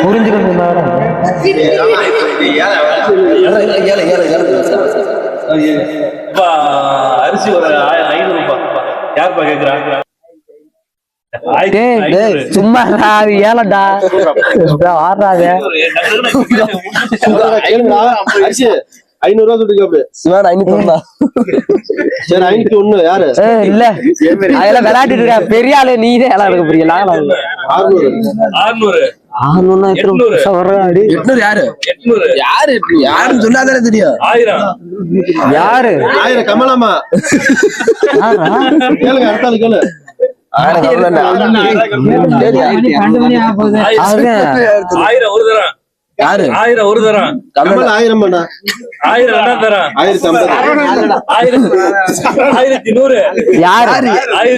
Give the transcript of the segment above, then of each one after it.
புரிஞ்சுக்கணும். அரிசி ஒரு 500 ரூபாய். யாருப்பா கேக்குறாங்க? சும்மா ஏலடா ஆடுறாங்க. 500 ரூபா சொல்லிருக்காப்ல. சிவன் 501 சரி 501 யாரு? இல்ல அதெல்லாம் விளையாடிட்டு இருக்கா பெரிய ஆளு. நீதான் எல்லாம் இருக்க புரியல. 600 யாருன்னு சொன்னாதானே தெரியும். 1000 யாரு? 1000 கமலாமா கேளுங்க. அடுத்தால கேளு. 1000 ஒரு தரம். யாரு? 1000 ஒரு தரம். கமல் 1000 பண்ணா 1000 ரெண்டா தரம். 1100.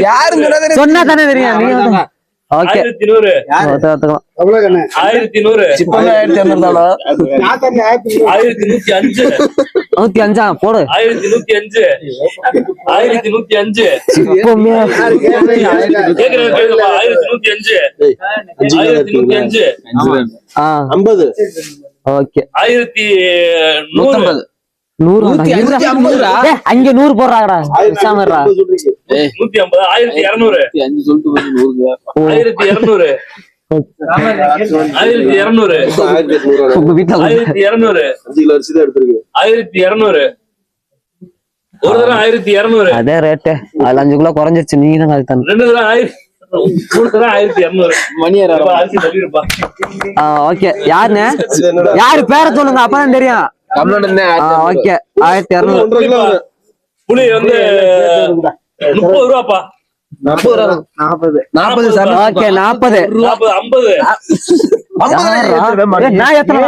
யாரு சொன்னா தானே தெரியும். நீங்க 1100. 1100. 1105. 105 போடு. 1105. 1105. 1105. 50. ஓகே 1150. 100 அங்க 100 போடுறாங்கடா. 150. 1200. 1200. 1200. உங்க வீட்டுல 1200. 1200. ஒரு தரம் 1200. அதே ரேட்டு. அதுல 5 கிலோ குறைஞ்சிருச்சு. நீங்க தான் அது தரணும். 2 தரம் 1000. 3 தரம் 1200. மணியாரா அரிசி தள்ளிருப்பா. ஓகே யாருன்னு யாரு பேரை சொல்லுங்க அப்பதான் தெரியும். ஓகே 1200. புளி வந்து 30 ரூபாப்பா. 40. ஓகே 40. 50. நான் எத்தனை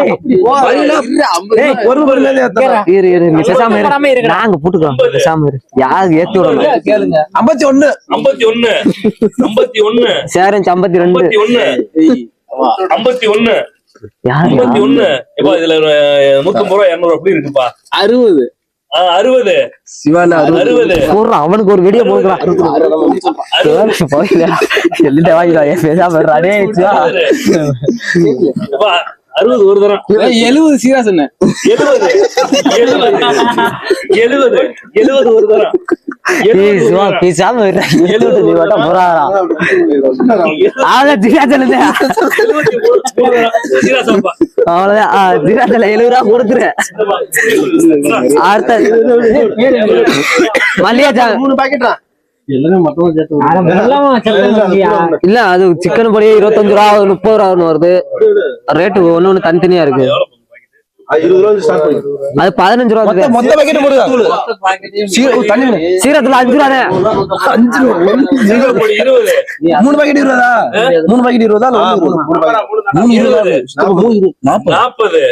நாங்க போட்டுக்கிறோம். யாரு ஏத்தி விடணும். 51. 51. சேரன் 52. 51. 51. இப்ப இதுல 150 ரூபா 200 அப்படி இருக்குப்பா. 60. 60. சிவானா 60. அவனுக்கு ஒரு வெடிய போடுறான். 60 ஒரு தரம். 70 சீரா சொன்னேன். 70 ஒரு தரம். பேசாம அவ்வளவுதான். 70 ரூபா கொடுத்துருவேன். அடுத்த மல்லிகா 3 பாக்கெட்டா இல்ல அது சிக்கன் பொடி 25 ரூபா 30 ரூபா வருது. ரேட்டு ஒண்ணு தனித்தனியா இருக்கு. 20 ரூபா ஸ்டார்ட் பண்ணு. அது 15 ரூபா. மொத்த பாக்கெட் போடுங்க. சீரத்துல 5 ரூபா. 5 பொடி 20. 3 பாக்கெட் 20 ரூபா. 3 பாக்கெட் 20 ரூபா. 40.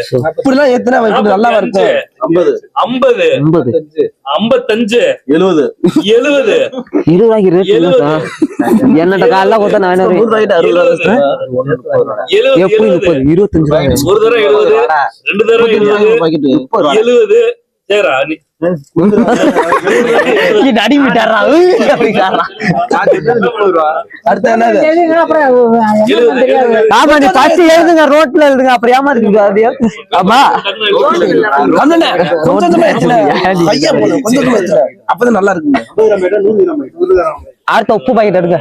இப்படிலாம் எத்தனை நல்லா இருக்கு. 50. 55. 70. 20 ரூபாய்க்கு ரேட் என்னட்ட காலைல கொடுத்தா 400. 25 ரூபா. ஒரு தரம் 70. 2 தரம் 70. 70. சரிடா நீ அடி விட்டாரா அடுத்து என்னது? ஆமா நீ பச்சு எழுதுங்க ரோட்ல எழுதுங்க. அப்புறம் ஏமாத்துக்கு ஆமா அப்பதான் நல்லா இருக்குங்க. அடுத்த உப்பு பாக்கெட் எடுங்க.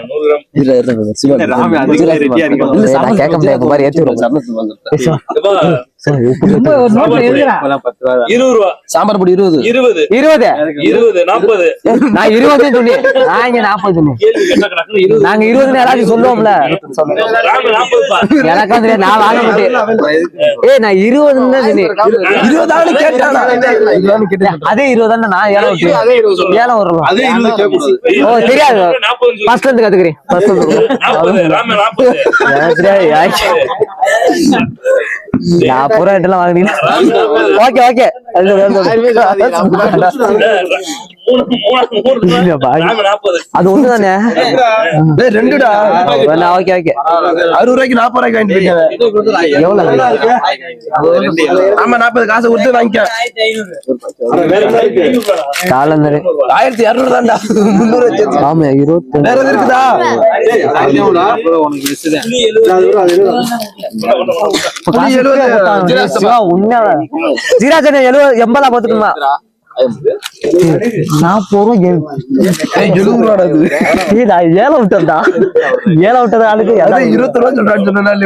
கேட்க முடியாது மாதிரி ஏற்றி விடுங்க. 20 ரூபா. சாம்பார் பொடி 20. 20. 40. நான் 20 சொன்னேன். நாங்க 40 சொன்னேன். நாங்க 20 எல்லாத்தையும் சொல்லுவோம்ல. எனக்கு தெரியாது நான் வாங்க மாட்டேன். நான் 20 தான் சொன்னேன். 20 கேட்டானா? அதே 20 நான் ஏலம் வரும். ஓ தெரியாது. ஃபர்ஸ்ட்ல இருந்து கத்துக்கிறேன். நான் பூரா வாங்கினீங்க. ஓகே அது ஒண்ணுதானே. டேய், ரெண்டுடா. Okay okay. 60 ரூபாய்க்கு 40 ரூபாய்க்கு வாங்கிட்டு போயிட்டாங்க. எவ்வளவு? ஆமா 40 காசை கொடுத்து வாங்கிக்க. காலந்தரு 1200 தான்டா. 300 வச்சு. ஆமா 20. வேற எது இருக்குதா? புளி 70. உண்மையா ஜீராஜன 80 பாத்துக்குமா? 40 ரூபாடா இது. ஏழை விட்டா ஆளுக்கு 20 ரூபா சொல்றான்னு சொன்னா நானு.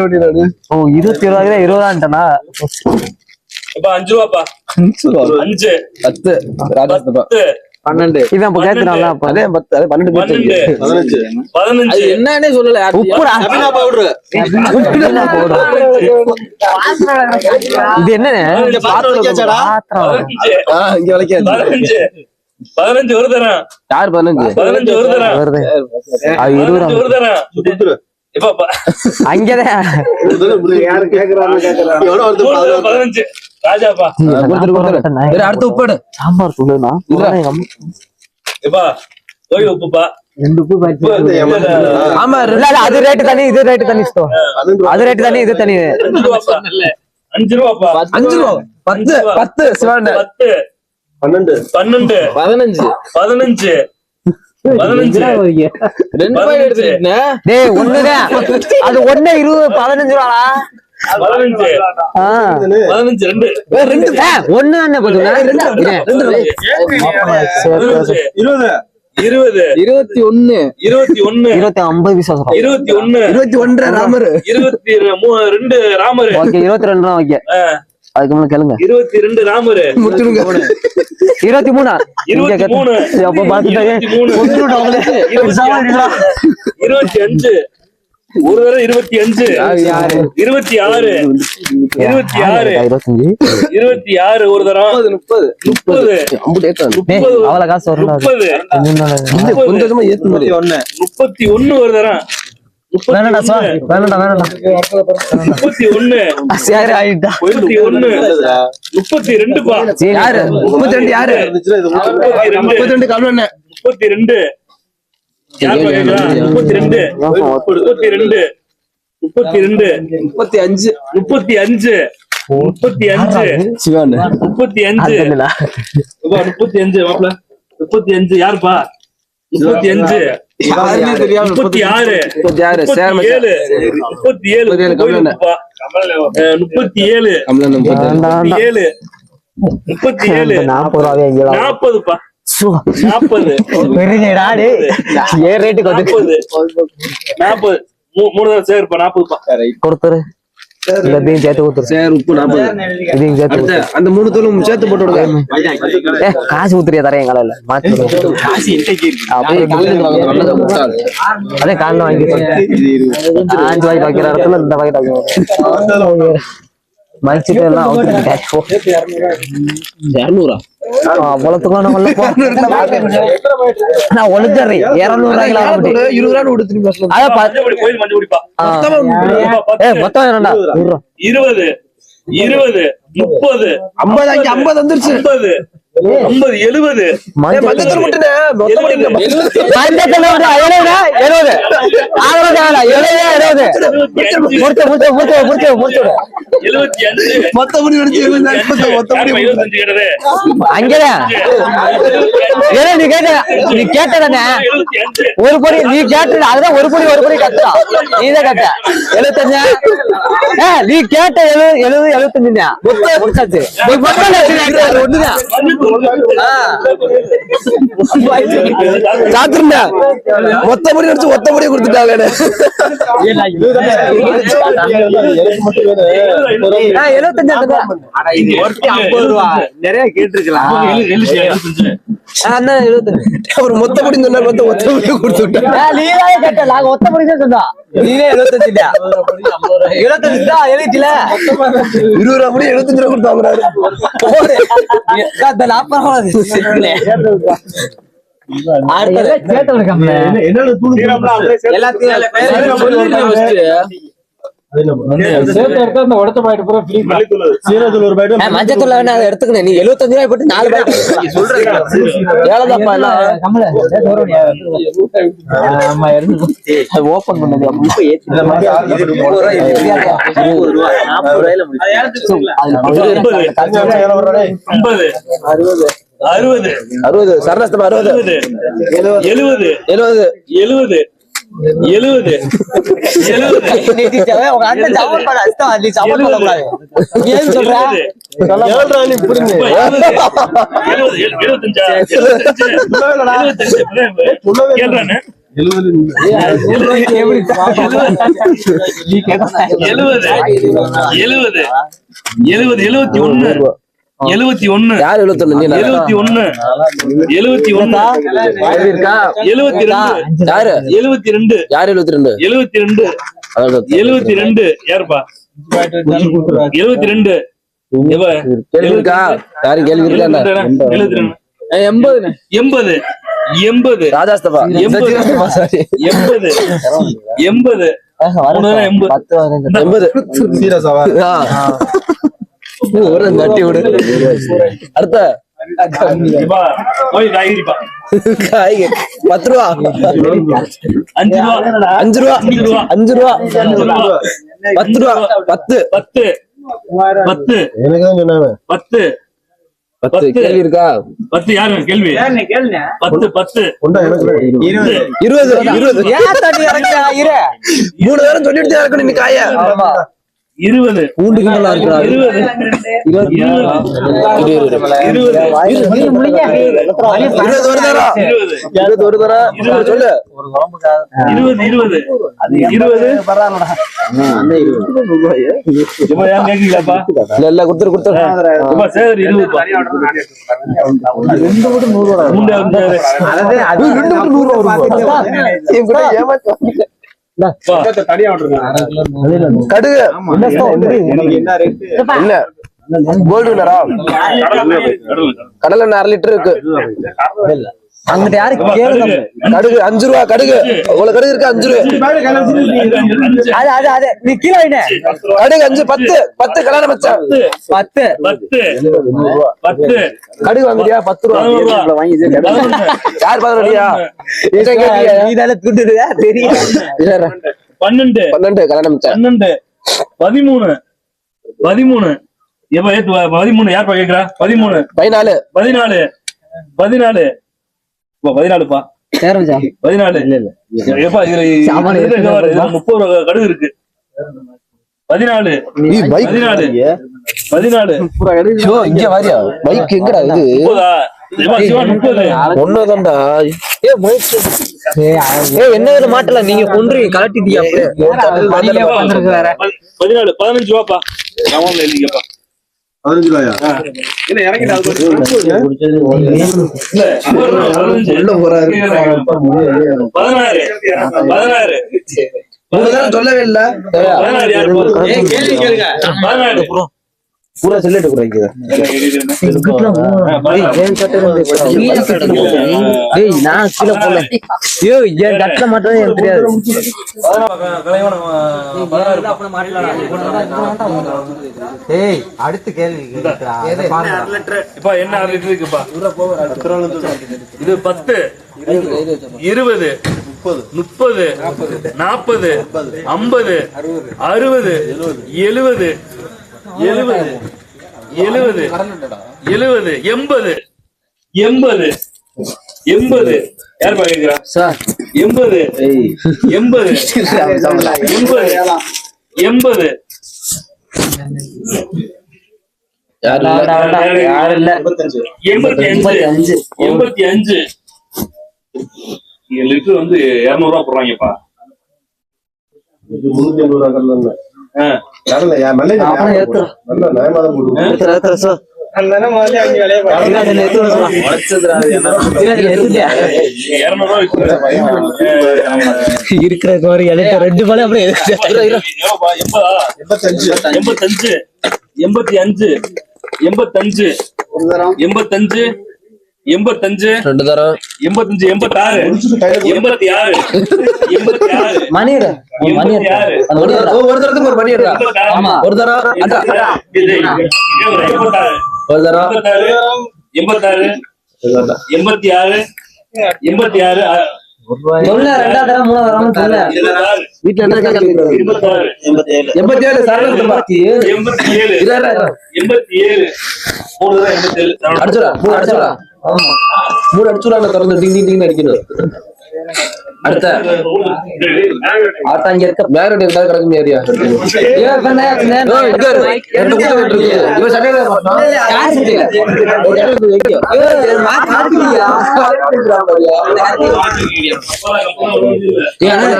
ஓ 20 ரூபாய்க்கு 20 ரூபான்ட்டனா. 5 ரூபாப்பா. 5 10 ராஜஸ்தான் 12 இவன் இப்ப கேக்குறான்ல அப்ப. அதே 10 அதே 12 15 என்னன்னே சொல்லல. உப்புடா. இது என்னன்னு? பாத்திரம். இங்க வளைக்காது. 15 ஒரு தரம். யார் 15? 15 ஒரு தரம். வருது. அது 20 15 ஒரு தரம். இப்ப அங்கதான் 15 ராஜாப்பா. அடுத்து உப்பாடு. சாம்பார் தூளுனா இப்பா போய் உப்புப்பா. 2 உப்பு பாக்கி. ஆமா இல்ல அது ரேட் தனி, இது ரேட் தனி. அது ரேட் தனி, இது தனி. 5 ரூபாப்பா. 5 ரூபாப்பா. 5 ரூபா. 10 சிவாண்ட 10 12 15 15 15 டேய் ஒண்ணுதான். அது ஒண்ணே 20 15 ரூபாடா. 15 15 2 ஒண்ணு தானே போதுங்க. 20 21 50 பைசா 21 ராமர் 22 ராமர். ஓகே 22 தான் ஓகே. அதுக்கு முன்ன கேளுங்க. 22 ராமர். 23 அப்ப பாத்துட்டாங்க. 25 ஒரு தடவை 25 26 26 ஒரு தரம் 30 அவ்வளவு காசு வரும். 31 ஒரு தரம் 31 32 பா. யாரு 32 யாரு 32 கல்வண்ண 32 யார் கேக்குறா? 32 32 35 35 35 சிவாண்ட 35 35 மாப்ள 35 யாருப்பா? 35 36 37 37 40 பா. 40 மூணு தடவை சேர்ப்பா. 40 பா கொடுத்துரு. இதையும் சேர்த்து கொடுத்துரு. சரி உப்பு 40. இதையும் சேர்த்து அந்த 3 தூளும் சேர்த்து போட்டு விடுங்க. காசு ஊத்துறியா தரேன் எங்களை இல்ல மாத்தி அதே காலைல வாங்கி 5 ரூபாய்க்கு வைக்கிற இடத்துல இந்த பாக்கெட் மதிச்சுட்டு எல்லாம் 200 அவ்வளவுக்குலாம் நான் ஒளிஞ்சிடுறேன் 200 ரூபாய்க்கு 20 ரூபாய் கொடுத்து மொத்தம் என்னடா 20 20 30 50 வந்துருச்சு 50 70 மஞ்சள் மட்டும் அங்கதான் நீ கேட்டதானே ஒரு பொடி நீ கேட்ட அதுதான் ஒரு பொடி கட்டா நீதான் கட்ட 75 நீ கேட்ட 70 75 ஒண்ணுதான் மொத்தபடி அடிச்சு ஒத்தபடியே கொடுத்துட்டாங்க. 50 ரூபா நிறைய கேட்டிருக்கலாம். ஒரு மொத்தபடி சொன்னா ஒத்தபடி கொடுத்து விட்டாங்க. நீதான் கேட்ட நாங்க ஒத்தபடி தான் சொன்னா நீனே 75 தான் எழுதில 20 ரூபா கூட 75 ரூபா கொடுத்து வாங்குறாரு. மஞ்சத்தூள் வேணா அதை எடுத்துக்கணும். நீ 75 ரூபாய் போட்டு 4 பாக்கெட் சொல்றேன். ஏழதாப்பா எல்லாம் ஓபன் பண்ணது அப்ப ஏத்தி 60 சரணஸ்தம் 60 70 70 70 உங்க அண்ணன் ஜாமன் பண்ண அஸ்தா நீ ஜாமன் பண்ண கூடாது. ஏன் சொல்ற? ஏழ்றாணி புடிங்க 71 யார் 71 நீ 71 இருக்கா 72 யாரு 72 யார் 72 72 யாருப்பா 72 கேள்வி இருக்கா யாரு கேள்வி இருக்கா 80 ராஜாஸ்தபா 80 ஒரு நட்டி விடு அடுத்த காய்கறி 10 ரூபா 5 ரூபா 5 ரூபா 5 ரூபா 10 ரூபா 10 10 கேள்வி இருக்கா 10 யாரு கேள்வி 10 20 ஏன் தண்ணி இறங்குற? இரு 3 நேரம் சொல்லிட்டு இருக்கணும் நீ காய 20 பூண்டு கிண்டலா இருக்கா 20 ஒரு தரம் சொல்லு 20 இல்ல கொடுத்துரு கடுகு இல்ல கோல்டு வினரா கடலை 1/2 லிட்டர் இருக்கு அங்கிட்ட யாரு கேளுங்க. கடுகு 5 ரூபா கடுகு அவ்வளவு கடுகு இருக்கு 5 ரூபா அது நீ கீழே வைன கடுகு 5 10 கல்யாணம் மச்சான் 10 கடுகு வாங்குறியா 10 ரூபா யார் பாக்குறியா நீ தானே துண்டுறியா தெரியும் 12 கல்யாணம் மச்சான் 12 13 எப்ப 13 யார் கேக்குறா 13 14 14 14 எப்பா இதுல 30 ரூபா கடுகு இருக்கு 14 இங்க வாரியா பைக் எங்கடா இது 30 ஒன்னதான்டா என்ன மாட்டல நீங்க கொண்டு கலட்டிட்டீங்க அப்படியே 15 ரூபாப்பா நான் எழுதிக்கப்பா 15 ரூபாயா இல்ல இறங்கிட்டு உள்ள போறாரு 16 சொல்லவே இல்ல 16 கேள்வி கேளுங்க 16 பூரா சொல்லிட்டு போறீங்க நான் கீழே போல என் கட்ட மாட்டேன் எனக்கு தெரியாது. அடுத்த கேள்வி இப்ப என்ன 6 லிட்டர் இருக்குப்பா இது 10 20 30 40 50 60 70 70 யார் பாக்குறா 80 யாரு இல்ல 85 லிட்டர் வந்து 200 ரூபா போடுறாங்கப்பா 350 ரூபா கடல இருக்கிற ரெண்டு பால அப்படியே 85 85 ரெண்டு தரம் 85 86 86 மணியர் மணியர் ஒரு தரத்துக்கு ஒரு மணி இருக்கா? ஆமா. ஒரு தரம் அண்ணா. ஒரு தரம் 86 சொல்ல ரெண்டாவது தரம் மூணாவது தரம் சொல்ல வீட்டுல என்ன கேட்கறது? 87 சரளம் 87 அடிச்சுடா மூணு அடிச்சுடா மூணு அடிச்சுடா திறந்து டிங் டிங் டிங் அடிக்கணும். அடுத்த ஆத்தாங்க இருக்க மேரட் எதாவது கிடக்கும் ஏரியா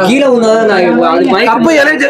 கீழே கப்பு இலைஞ்சு